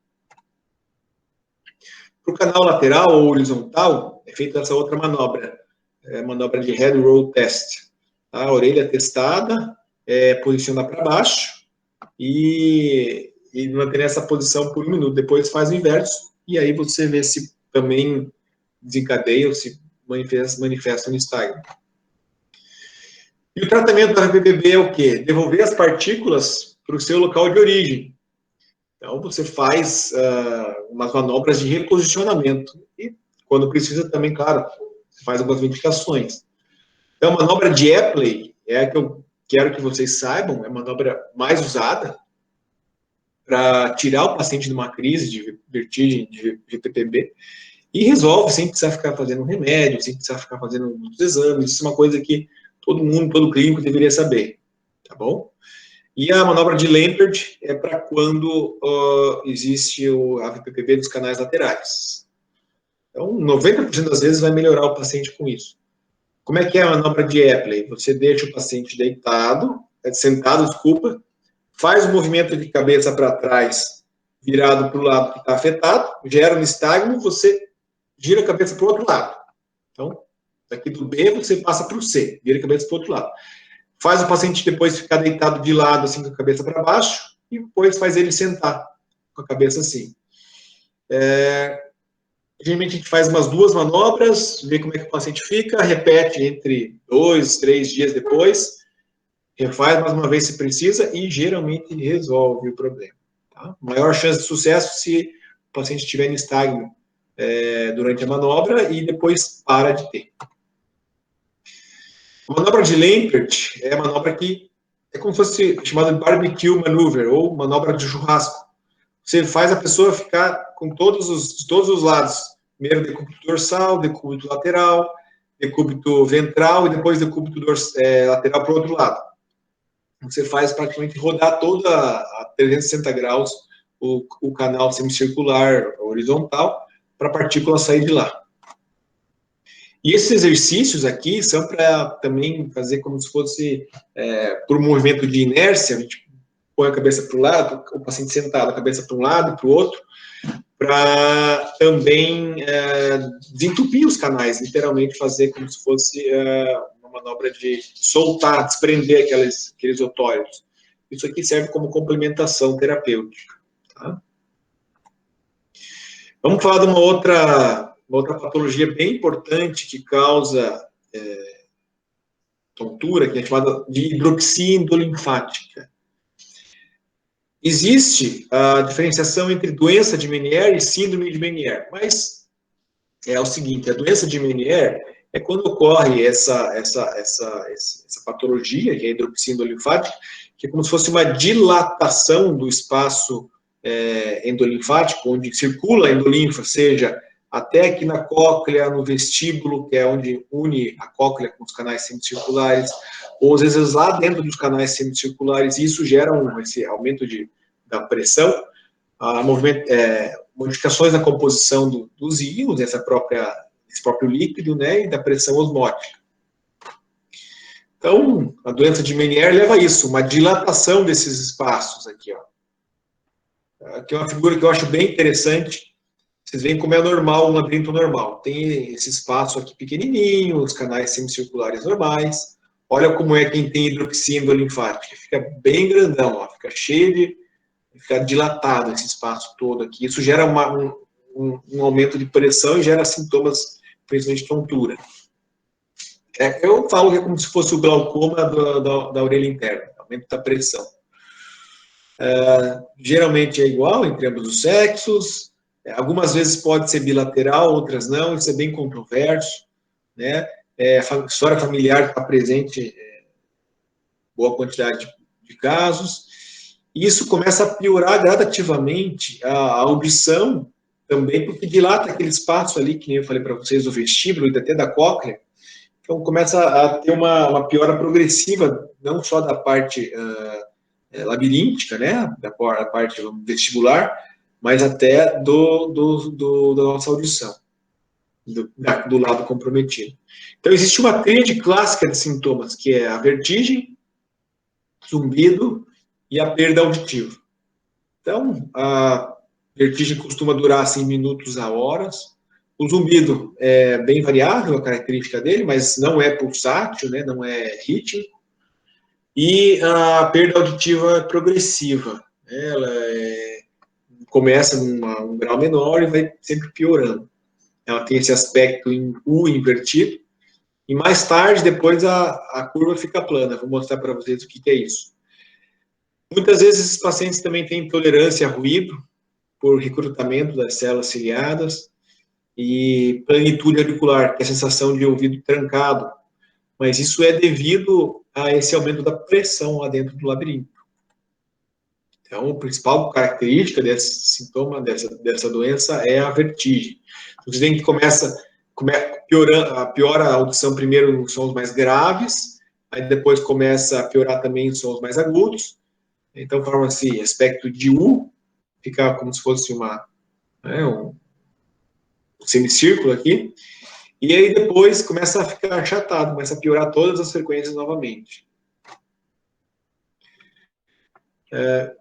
Para o canal lateral ou horizontal, é feita essa outra manobra, manobra de head roll test. Tá? A orelha testada, posiciona para baixo e manter essa posição por 1 minuto. Depois faz o inverso e aí você vê se também desencadeia ou se manifesta no nistagmo. E o tratamento da VPPB é o quê? Devolver as partículas para o seu local de origem. Então, você faz umas manobras de reposicionamento. E, quando precisa, também, claro, você faz algumas medicações. Então, a manobra de Epley é a que eu quero que vocês saibam, é a manobra mais usada para tirar o paciente de uma crise de vertigem, de VPPB, e resolve sem precisar ficar fazendo remédio, sem precisar ficar fazendo muitos exames. Isso é uma coisa que todo mundo, todo clínico deveria saber, tá bom? E a manobra de Lampert é para quando existe a VPPB dos canais laterais. Então, 90% das vezes vai melhorar o paciente com isso. Como é que é a manobra de Epley? Você deixa o paciente sentado, desculpa, faz o movimento de cabeça para trás, virado para o lado que está afetado, gera um nistagmo, você gira a cabeça para o outro lado. Então, daqui do B você passa para o C, vira a cabeça para o outro lado. Faz o paciente depois ficar deitado de lado, assim, com a cabeça para baixo, e depois faz ele sentar com a cabeça assim. Geralmente a gente faz umas 2 manobras, vê como é que o paciente fica, repete entre 2, 3 dias depois, refaz mais uma vez se precisa e geralmente resolve o problema. Tá? Maior chance de sucesso se o paciente estiver em nistagmo durante a manobra e depois para de ter. A manobra de Lampert é a manobra que é como se fosse chamada de barbecue maneuver, ou manobra de churrasco. Você faz a pessoa ficar com todos os lados. Primeiro decúbito dorsal, decúbito lateral, decúbito ventral e depois decúbito lateral para o outro lado. Você faz praticamente rodar toda a 360 graus o canal semicircular horizontal para a partícula sair de lá. E esses exercícios aqui são para também fazer como se fosse por um movimento de inércia. A gente põe a cabeça para o lado, o paciente sentado, a cabeça para um lado e para o outro, para também desentupir os canais, literalmente fazer como se fosse uma manobra de soltar, desprender aqueles otórios. Isso aqui serve como complementação terapêutica. Tá? Vamos falar de uma outra patologia bem importante que causa tontura, que é chamada de hidroxia endolinfática. Existe a diferenciação entre doença de Meniere e síndrome de Meniere, mas é o seguinte: a doença de Meniere é quando ocorre essa patologia, que é a hidroxia endolinfática, que é como se fosse uma dilatação do espaço endolinfático, onde circula a endolinfa, seja até aqui na cóclea, no vestíbulo, que é onde une a cóclea com os canais semicirculares, ou às vezes lá dentro dos canais semicirculares, e isso gera esse aumento da pressão, modificações na composição dos íons, esse próprio líquido, né, e da pressão osmótica. Então, a doença de Meniere leva a isso, uma dilatação desses espaços aqui, ó. Aqui é uma figura que eu acho bem interessante. Vocês veem como é normal, um labirinto normal. Tem esse espaço aqui pequenininho, os canais semicirculares normais. Olha como é quem tem hidroxia endolinfática. Fica bem grandão, ó, fica cheio fica dilatado esse espaço todo aqui. Isso gera um aumento de pressão e gera sintomas, principalmente de tontura. Eu falo que é como se fosse o glaucoma da orelha interna, aumento da pressão. Geralmente é igual entre ambos os sexos. Algumas vezes pode ser bilateral, outras não. Isso é bem controverso, né? A história familiar está presente boa quantidade de casos. Isso começa a piorar gradativamente a audição também, porque dilata aquele espaço ali, que nem eu falei para vocês, do vestíbulo e até da cóclea. Então começa a ter uma piora progressiva, não só da parte labiríntica, né, da parte vestibular, mas até da nossa audição, do lado comprometido. Então existe uma tríade clássica de sintomas, que é a vertigem, zumbido e a perda auditiva. Então, a vertigem costuma durar assim, minutos a horas. O zumbido é bem variável, a característica dele, mas não é pulsátil, né, não é rítmico. E a perda auditiva progressiva. Ela começa num grau menor e vai sempre piorando. Ela tem esse aspecto em U invertido. E mais tarde, depois, a curva fica plana. Vou mostrar para vocês o que é isso. Muitas vezes esses pacientes também têm intolerância a ruído, por recrutamento das células ciliadas, e plenitude auricular, que é a sensação de ouvido trancado. Mas isso é devido a esse aumento da pressão lá dentro do labirinto. Então, a principal característica desse sintoma, dessa doença, é a vertigem. Vocês veem que piora a audição primeiro nos sons mais graves, aí depois começa a piorar também em sons mais agudos. Então, forma-se aspecto de U, fica como se fosse um semicírculo aqui, e aí depois começa a ficar achatado, começa a piorar todas as frequências novamente.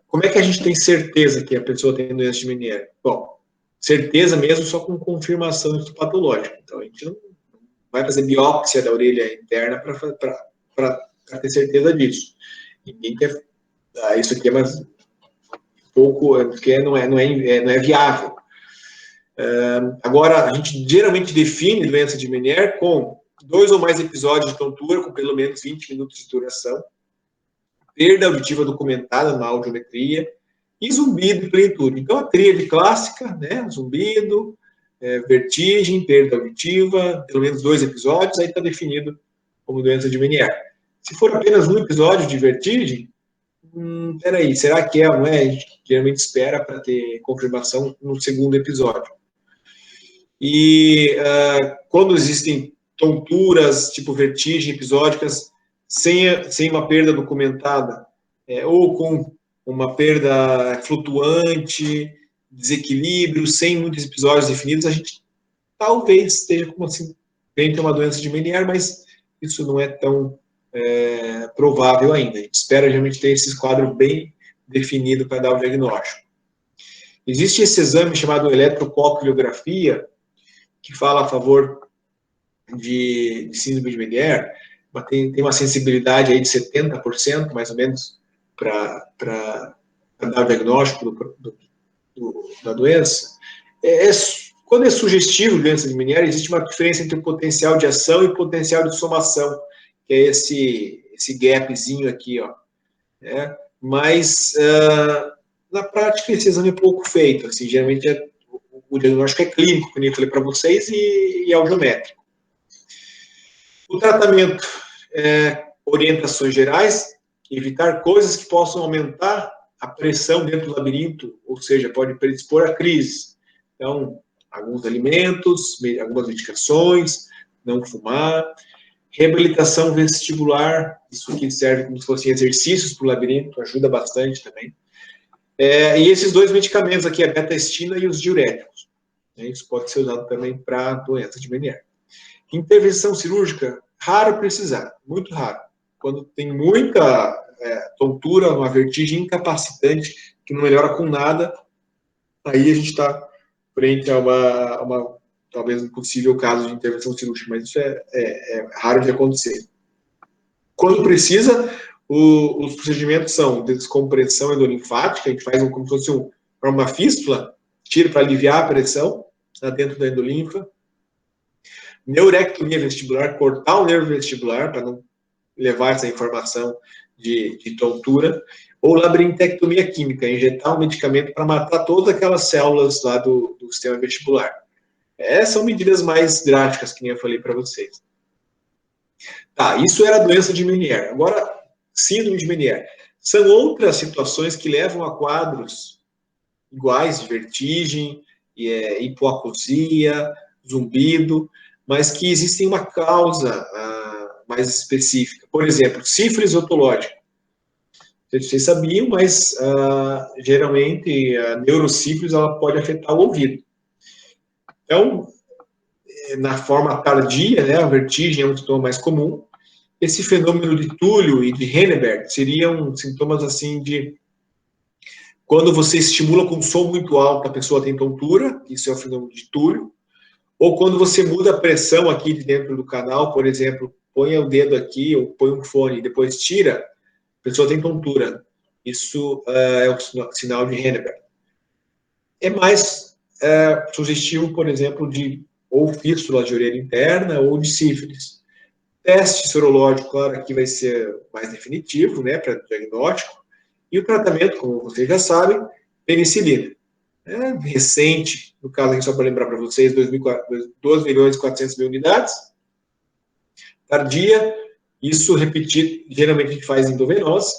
Como é que a gente tem certeza que a pessoa tem doença de Meniere? Bom, certeza mesmo só com confirmação histopatológica. Então, a gente não vai fazer biópsia da orelha interna para ter certeza disso. Ninguém quer. Isso aqui é mais pouco, porque não é viável. Agora, a gente geralmente define doença de Meniere com 2 ou mais episódios de tontura, com pelo menos 20 minutos de duração, perda auditiva documentada na audiometria, e zumbido e plenitude. Então, a tríade clássica, né, zumbido, vertigem, perda auditiva, pelo menos 2 episódios, aí está definido como doença de Meniere. Se for apenas um episódio de vertigem, peraí, será que não é? A gente geralmente espera para ter confirmação no segundo episódio. E quando existem tonturas, tipo vertigem episódicas, sem uma perda documentada, ou com uma perda flutuante, desequilíbrio, sem muitos episódios definidos, a gente talvez esteja como assim, frente a uma doença de Meniere, mas isso não é tão provável ainda. A gente espera realmente ter esse quadro bem definido para dar o diagnóstico. Existe esse exame chamado eletrococriografia, que fala a favor de síndrome de Meniere, tem uma sensibilidade aí de 70%, mais ou menos, para dar o diagnóstico da doença. Quando é sugestivo doença de Meniere, existe uma diferença entre o potencial de ação e o potencial de somação, que é esse gapzinho aqui, ó. Mas, na prática, esse exame é pouco feito. Assim, geralmente, o diagnóstico é clínico, como eu falei para vocês, e algiométrico. O tratamento, orientações gerais, evitar coisas que possam aumentar a pressão dentro do labirinto, ou seja, pode predispor a crise. Então, alguns alimentos, algumas medicações, não fumar. Reabilitação vestibular, isso aqui serve como se fossem exercícios para o labirinto, ajuda bastante também. E esses 2 medicamentos aqui, a betaestina e os diuréticos. Isso pode ser usado também para doença de Meniere. Intervenção cirúrgica, raro precisar, muito raro. Quando tem muita tontura, uma vertigem incapacitante, que não melhora com nada, aí a gente está frente a talvez um possível caso de intervenção cirúrgica, mas isso é raro de acontecer. Quando precisa, os procedimentos são descompressão endolinfática, a gente faz como se fosse uma fístula, tira para aliviar a pressão dentro da endolinfa. Neurectomia vestibular, cortar o nervo vestibular para não levar essa informação de tontura. Ou labirintectomia química, injetar um medicamento para matar todas aquelas células lá do sistema vestibular. Essas são medidas mais drásticas, que eu falei para vocês. Tá, isso era a doença de Meniere. Agora, síndrome de Meniere. São outras situações que levam a quadros iguais, de vertigem, hipoacusia, zumbido, mas que existem uma causa mais específica. Por exemplo, sífilis otológica. Vocês sabiam, mas geralmente a neurosífilis ela pode afetar o ouvido. Então, na forma tardia, né, a vertigem é um sintoma mais comum. Esse fenômeno de Túlio e de Henneberg seriam sintomas assim de quando você estimula com som muito alto, a pessoa tem tontura, isso é o fenômeno de Túlio. Ou quando você muda a pressão aqui de dentro do canal, por exemplo, põe o dedo aqui ou põe um fone e depois tira, a pessoa tem tontura. Isso é o sinal de Henneberg. É mais sugestivo, por exemplo, de ou fístula de orelha interna ou de sífilis. Teste sorológico, claro, aqui vai ser mais definitivo, né, para diagnóstico. E o tratamento, como vocês já sabem, penicilina. Recente, no caso aqui, só para lembrar para vocês, 2.400.000 unidades. Tardia, isso repetido, geralmente a gente faz endovenosa,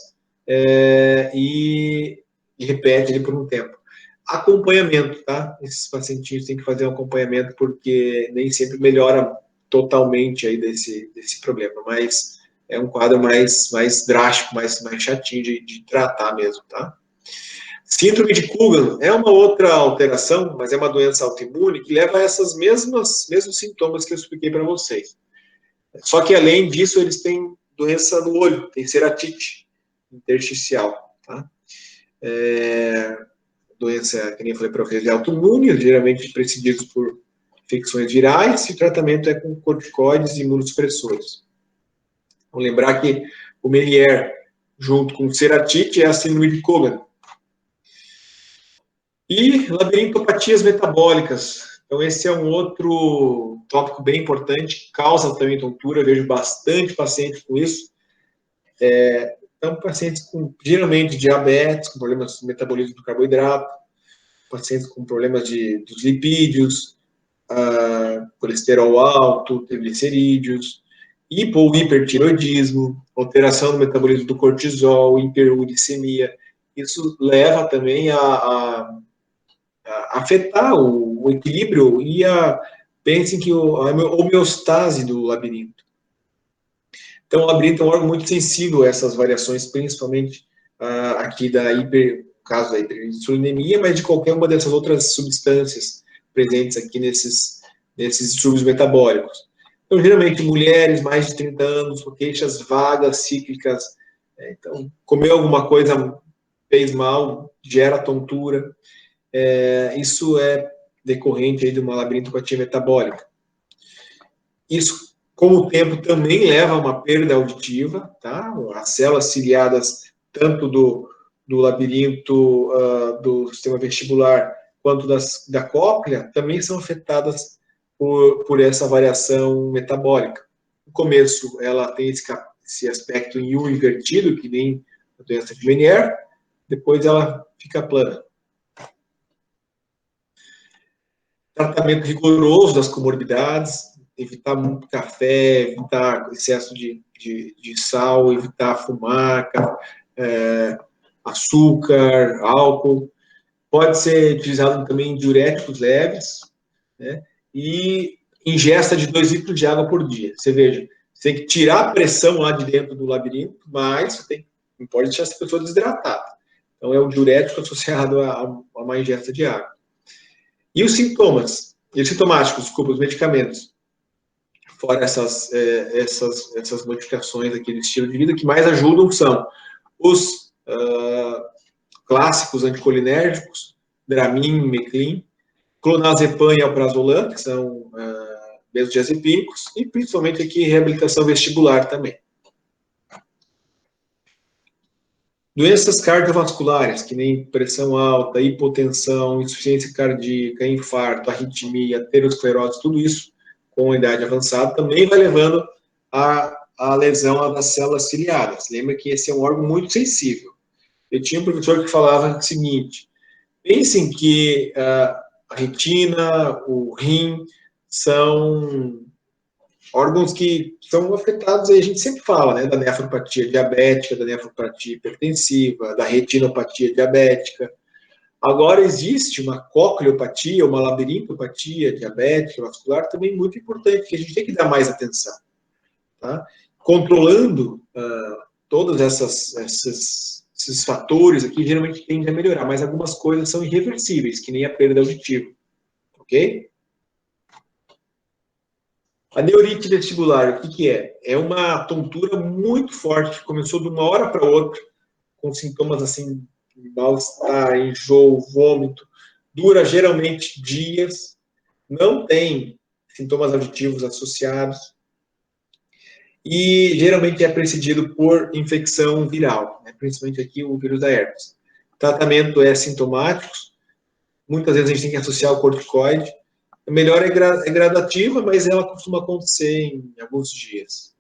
e repete ele por um tempo. Acompanhamento, tá? Esses pacientinhos têm que fazer um acompanhamento porque nem sempre melhora totalmente aí desse problema, mas é um quadro mais drástico, mais chatinho de tratar mesmo, tá? Síndrome de Coogan é uma outra alteração, mas é uma doença autoimune que leva a esses mesmos sintomas que eu expliquei para vocês. Só que, além disso, eles têm doença no olho, tem ceratite intersticial, tá? Doença, que nem eu falei para vocês, de autoimune, geralmente precedidos por infecções virais, e o tratamento é com corticoides e imunossupressores. Vamos lembrar que o Meniere, junto com ceratite, é a síndrome de Coogan. E labirintopatias metabólicas. Então, esse é um outro tópico bem importante, causa também tontura, eu vejo bastante pacientes com isso. Então, pacientes com, geralmente, diabetes, com problemas de metabolismo do carboidrato, pacientes com problemas dos lipídios, colesterol alto, triglicerídeos, hipo ou hipertiroidismo, alteração do metabolismo do cortisol, hiperuricemia. Isso leva também a afetar o equilíbrio e pensem que a homeostase do labirinto. Então, o labirinto é um órgão muito sensível a essas variações, principalmente aqui no caso da hiperinsulinemia, mas de qualquer uma dessas outras substâncias presentes aqui nesses distúrbios metabólicos. Então, geralmente, mulheres mais de 30 anos, com queixas vagas, cíclicas, então, comeu alguma coisa, fez mal, gera tontura. Isso é decorrente aí de uma labirintopatia metabólica. Isso, com o tempo, também leva a uma perda auditiva, tá? As células ciliadas, tanto do labirinto do sistema vestibular, quanto da cóclea, também são afetadas por essa variação metabólica. No começo, ela tem esse aspecto em U invertido, que nem a doença de Meniere, depois ela fica plana. Tratamento rigoroso das comorbidades, evitar muito café, evitar excesso de sal, evitar fumar, açúcar, álcool. Pode ser utilizado também diuréticos leves, né? E ingesta de 2 litros de água por dia. Você veja, você tem que tirar a pressão lá de dentro do labirinto, mas você não pode deixar essa pessoa desidratada. Então, é o diurético associado a uma ingesta de água. E os sintomáticos, desculpa, os medicamentos, fora essas modificações aqui do estilo de vida, que mais ajudam são os clássicos anticolinérgicos, Dramin, Meclin, clonazepam e alprazolam, que são benzodiazepínicos, e principalmente aqui reabilitação vestibular também. Doenças cardiovasculares, que nem pressão alta, hipotensão, insuficiência cardíaca, infarto, arritmia, aterosclerose, tudo isso com a idade avançada, também vai levando a lesão das células ciliadas. Lembra que esse é um órgão muito sensível. Eu tinha um professor que falava o seguinte: pensem que a retina, o rim, são órgãos que são afetados, aí a gente sempre fala, né, da nefropatia diabética, da nefropatia hipertensiva, da retinopatia diabética. Agora, existe uma cocleopatia, uma labirintopatia diabética vascular também muito importante, que a gente tem que dar mais atenção. Tá? Controlando todos esses fatores aqui, geralmente tende a melhorar, mas algumas coisas são irreversíveis, que nem a perda auditiva. Ok? A neurite vestibular, o que é? É uma tontura muito forte, que começou de uma hora para outra, com sintomas assim, mal-estar, enjoo, vômito, dura geralmente dias, não tem sintomas auditivos associados, e geralmente é precedido por infecção viral, né? Principalmente aqui o vírus da herpes. O tratamento é sintomático, muitas vezes a gente tem que associar o corticoide. A melhora é gradativa, mas ela costuma acontecer em alguns dias.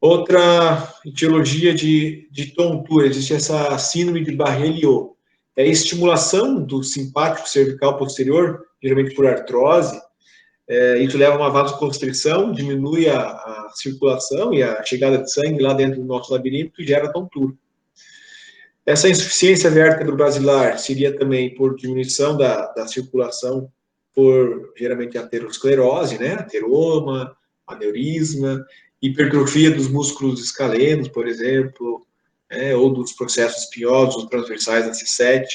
Outra etiologia de tontura, existe essa síndrome de Barré-Liot. É a estimulação do simpático cervical posterior, geralmente por artrose. Isso leva a uma vasoconstrição, diminui a circulação e a chegada de sangue lá dentro do nosso labirinto e gera tontura. Essa insuficiência vértebro-basilar seria também por diminuição da circulação por, geralmente, aterosclerose, né? Ateroma, aneurisma, hipertrofia dos músculos escalenos, por exemplo, ou dos processos espinhosos transversais da C7.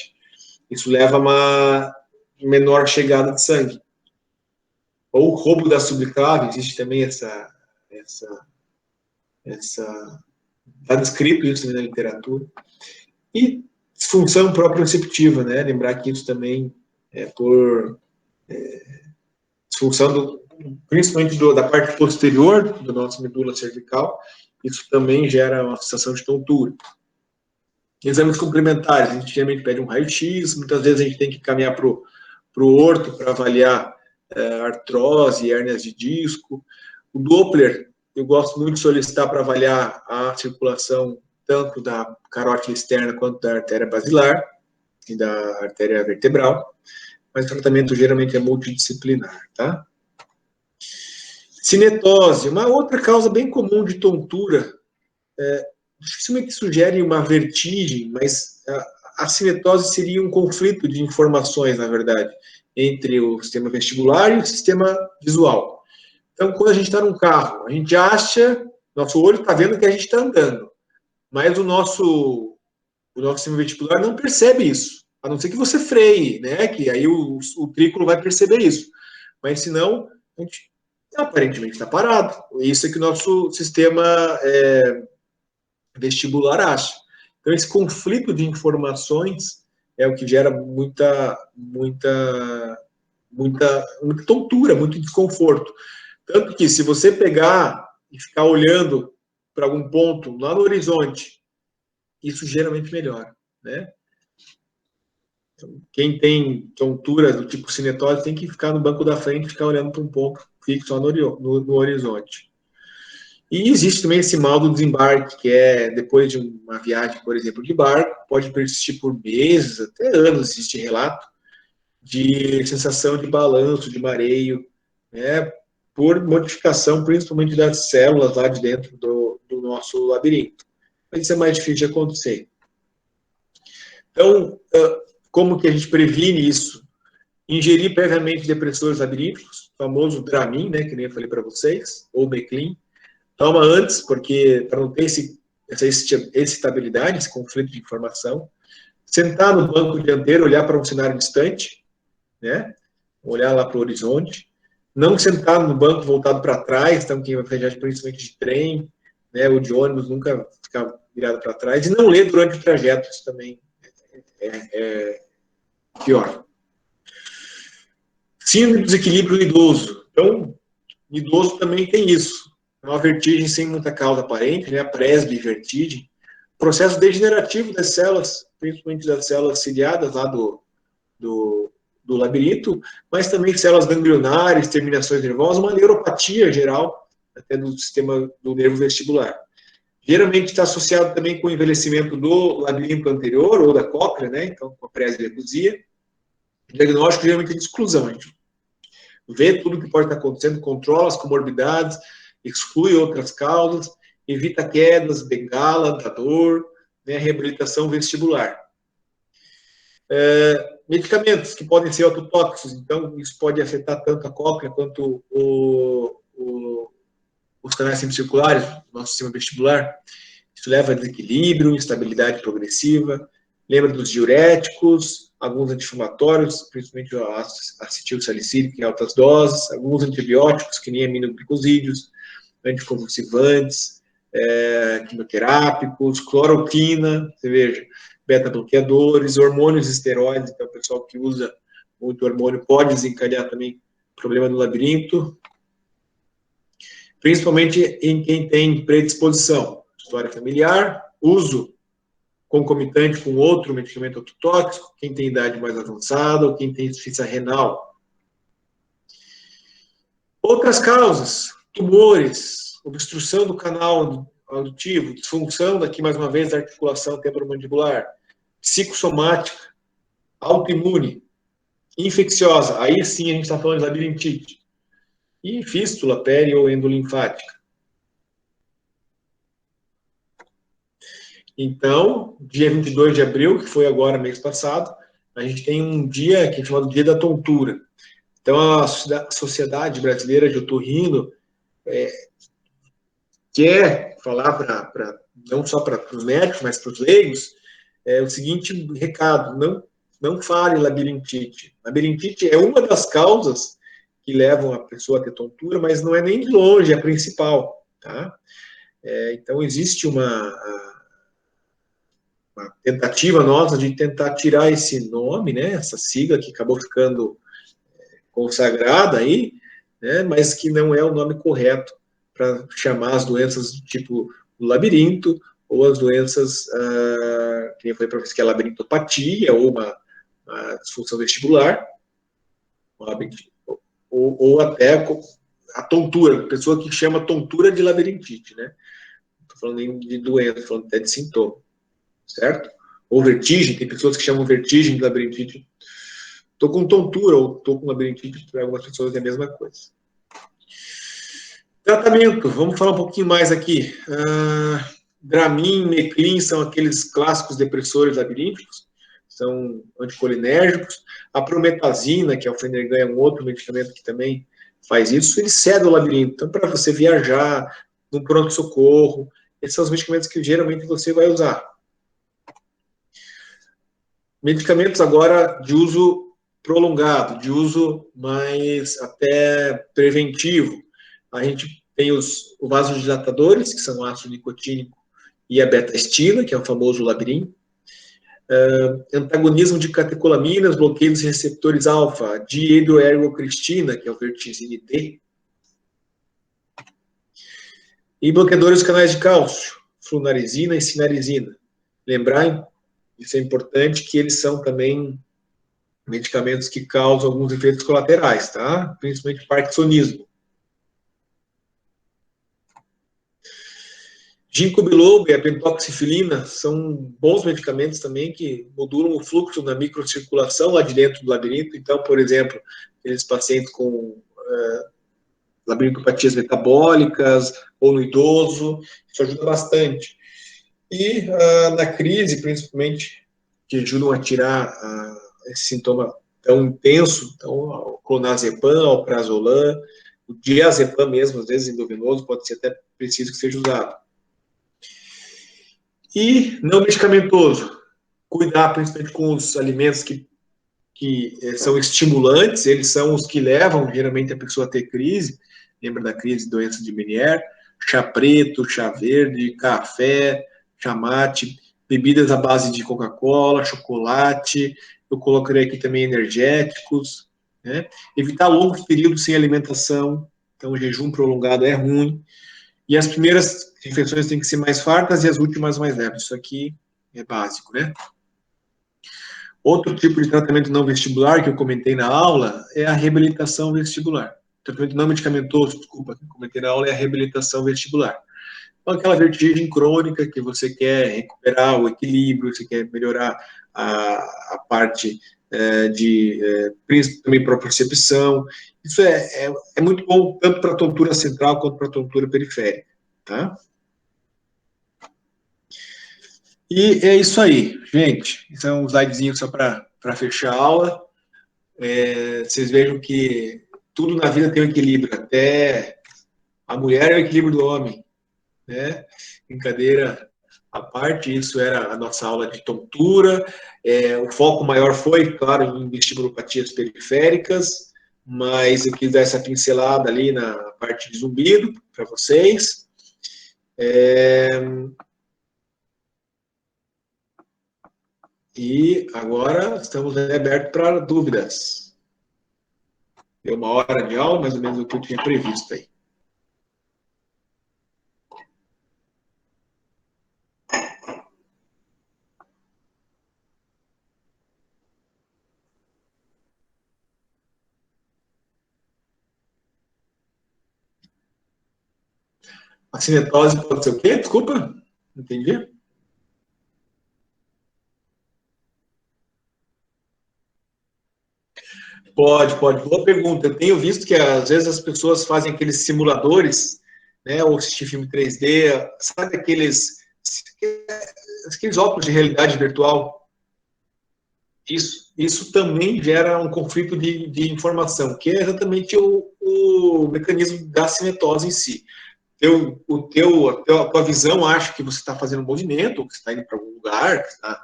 Isso leva a uma menor chegada de sangue. Ou o roubo da subclave, existe também está descrito isso na literatura. E disfunção proprioceptiva, né? Lembrar que isso também é por disfunção principalmente da parte posterior da nossa medula cervical, isso também gera uma sensação de tontura. Exames complementares, a gente geralmente pede um raio-x, muitas vezes a gente tem que caminhar para o orto para avaliar artrose, hérnias de disco. O Doppler, eu gosto muito de solicitar para avaliar a circulação tanto da carótida externa quanto da artéria basilar e da artéria vertebral. mas o tratamento geralmente é multidisciplinar, tá? Cinetose, uma outra causa bem comum de tontura, dificilmente sugere uma vertigem, mas a cinetose seria um conflito de informações, na verdade, entre o sistema vestibular e o sistema visual. Então, quando a gente está num carro, a gente acha, nosso olho está vendo que a gente está andando, mas o nosso sistema vestibular não percebe isso, a não ser que você freie, né? Que aí o trículo vai perceber isso. Mas, senão, a gente aparentemente está parado. Isso é que o nosso sistema vestibular acha. Então, esse conflito de informações é o que gera muita tontura, muito desconforto. Tanto que, se você pegar e ficar olhando para algum ponto lá no horizonte, isso geralmente melhora, né? Então, quem tem tontura do tipo cinetose tem que ficar no banco da frente e ficar olhando para um ponto fixo lá no horizonte. E existe também esse mal do desembarque, que é depois de uma viagem, por exemplo, de barco, pode persistir por meses, até anos, existe relato, de sensação de balanço, de mareio, né, por modificação principalmente das células lá de dentro do nosso labirinto. Mas isso é mais difícil de acontecer. Então, como que a gente previne isso? Ingerir previamente depressores labirínticos, o famoso Dramin, né, que nem eu falei para vocês, ou Meclin. Toma antes, porque para não ter essa excitabilidade, esse conflito de informação. Sentar no banco dianteiro, olhar para um cenário distante, né? Olhar lá para o horizonte. Não sentar no banco voltado para trás, então quem vai viajar principalmente de trem, né, ou de ônibus, nunca ficar virado para trás. E não ler durante o trajeto, isso também é pior. Síndrome de desequilíbrio do idoso. Então, o idoso também tem isso. É uma vertigem sem muita causa aparente, né? A presbivertigem. Processo degenerativo das células, principalmente das células ciliadas lá do labirinto, mas também células ganglionares, terminações nervosas, uma neuropatia geral, até do sistema do nervo vestibular. Geralmente está associado também com o envelhecimento do labirinto anterior, ou da cóclea, né? Então, com a presbiacusia. Diagnóstico geralmente é de exclusão. A gente vê tudo que pode estar acontecendo, controla as comorbidades, exclui outras causas, evita quedas, bengala, da dor, né, reabilitação vestibular. Medicamentos que podem ser autotóxicos, então isso pode afetar tanto a cóclea quanto os canais semicirculares do nosso sistema vestibular. Isso leva a desequilíbrio, instabilidade progressiva. Lembra dos diuréticos, alguns anti-inflamatórios, principalmente o acetil salicílico em altas doses, alguns antibióticos, que nem aminoglicosídeos, anticonvulsivantes, quimioterápicos, cloroquina, você veja, beta-bloqueadores, hormônios esteroides, então o pessoal que usa muito hormônio pode desencadear também problema no labirinto, principalmente em quem tem predisposição, história familiar, uso concomitante com outro medicamento autotóxico, quem tem idade mais avançada ou quem tem insuficiência renal. Outras causas, tumores, obstrução do canal auditivo, disfunção, daqui mais uma vez, da articulação temporomandibular, psicossomática, autoimune, infecciosa, aí sim a gente está falando de labirintite, e fístula, peri ou endolinfática. Então, dia 22 de abril, que foi agora, mês passado, a gente tem um dia que é chamado Dia da Tontura. Então, a Sociedade Brasileira de Otorrino quer falar não só para os médicos, mas para os leigos, o seguinte recado: não fale labirintite. Labirintite é uma das causas que levam a pessoa a ter tontura, mas não é nem de longe a principal, tá? Então, existe uma tentativa nossa de tentar tirar esse nome, né, essa sigla que acabou ficando consagrada aí, né, mas que não é o nome correto para chamar as doenças do tipo labirinto, ou as doenças, que foi para você, que é labirintopatia, ou uma disfunção vestibular, ou até a tontura, pessoa que chama tontura de labirintite, né? Não estou falando nem de doença, estou falando até de sintoma, certo? Ou vertigem, tem pessoas que chamam vertigem de labirintite. estou com tontura ou estou com labirintite, para algumas pessoas é a mesma coisa. Tratamento, vamos falar um pouquinho mais aqui. Dramin, Meclin são aqueles clássicos depressores labirínticos, são anticolinérgicos. A prometazina, que é o Fenergan, é um outro medicamento que também faz isso, ele cede o labirinto. Então, para você viajar, no pronto-socorro, esses são os medicamentos que geralmente você vai usar. Medicamentos agora de uso prolongado, de uso mais até preventivo. A gente tem os vasodilatadores, que são o ácido nicotínico e a beta-estina, que é o famoso labirinto. Antagonismo de catecolaminas, bloqueio dos receptores alfa, dihidroergocristina, que é o verticine D. E bloqueadores dos canais de cálcio, flunarizina e sinarizina. Lembrar, isso é importante, que eles são também medicamentos que causam alguns efeitos colaterais, tá? Principalmente parkinsonismo. Ginkgo biloba e a pentoxifilina são bons medicamentos também que modulam o fluxo na microcirculação lá de dentro do labirinto. Então, por exemplo, aqueles pacientes com labirintopatias metabólicas ou no idoso, isso ajuda bastante. E na crise, principalmente, que ajudam a tirar esse sintoma tão intenso, então o clonazepam, o prazolam, o diazepam mesmo, às vezes endovenoso, pode ser até preciso que seja usado. E não medicamentoso, cuidar principalmente com os alimentos que são estimulantes, eles são os que levam geralmente a pessoa a ter crise, lembra da crise de doença de Meniere, chá preto, chá verde, café, chá mate, bebidas à base de Coca-Cola, chocolate, eu colocarei aqui também energéticos, né? Evitar longos períodos sem alimentação, então o jejum prolongado é ruim, e as primeiras refeições têm que ser mais fartas e as últimas mais leves, isso aqui é básico, né? Outro tipo de tratamento não vestibular que eu comentei na aula é a reabilitação vestibular. Tratamento não medicamentoso, desculpa, que eu comentei na aula é a reabilitação vestibular. Então, aquela vertigem crônica que você quer recuperar o equilíbrio, você quer melhorar a parte também para a percepção. Isso é muito bom tanto para a tontura central quanto para a tontura periférica, tá? E é isso aí, gente. Isso é um slidezinho só para fechar a aula. Vocês vejam que tudo na vida tem um equilíbrio, até a mulher é o equilíbrio do homem, né? Brincadeira à parte, isso era a nossa aula de tontura. O foco maior foi, claro, em vestibulopatias periféricas, mas eu quis dar essa pincelada ali na parte de zumbido para vocês. E agora estamos abertos para dúvidas. Deu 1 hora de aula, mais ou menos o que eu tinha previsto aí. A cinetose pode ser o quê? Desculpa, não entendi. Pode. Boa pergunta. Eu tenho visto que às vezes as pessoas fazem aqueles simuladores, né, ou assistir filme 3D, sabe aqueles óculos de realidade virtual? Isso também gera um conflito de informação, que é exatamente o mecanismo da cinetose em si. A tua visão acha que você está fazendo um movimento, ou que você está indo para algum lugar, que está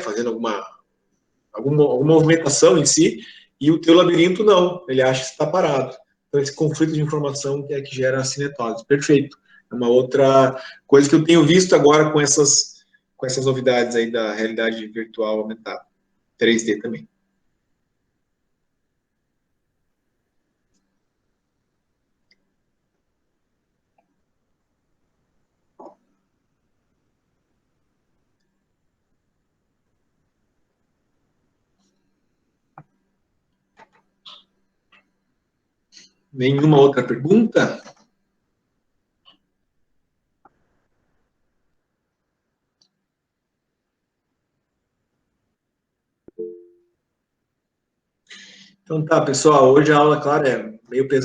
fazendo alguma movimentação em si, e o teu labirinto não, ele acha que está parado. Então, esse conflito de informação que gera a cinetose. Perfeito. É uma outra coisa que eu tenho visto agora com essas novidades aí da realidade virtual aumentada. 3D também. Nenhuma outra pergunta? Então tá, pessoal, hoje a aula, claro, é meio pesada.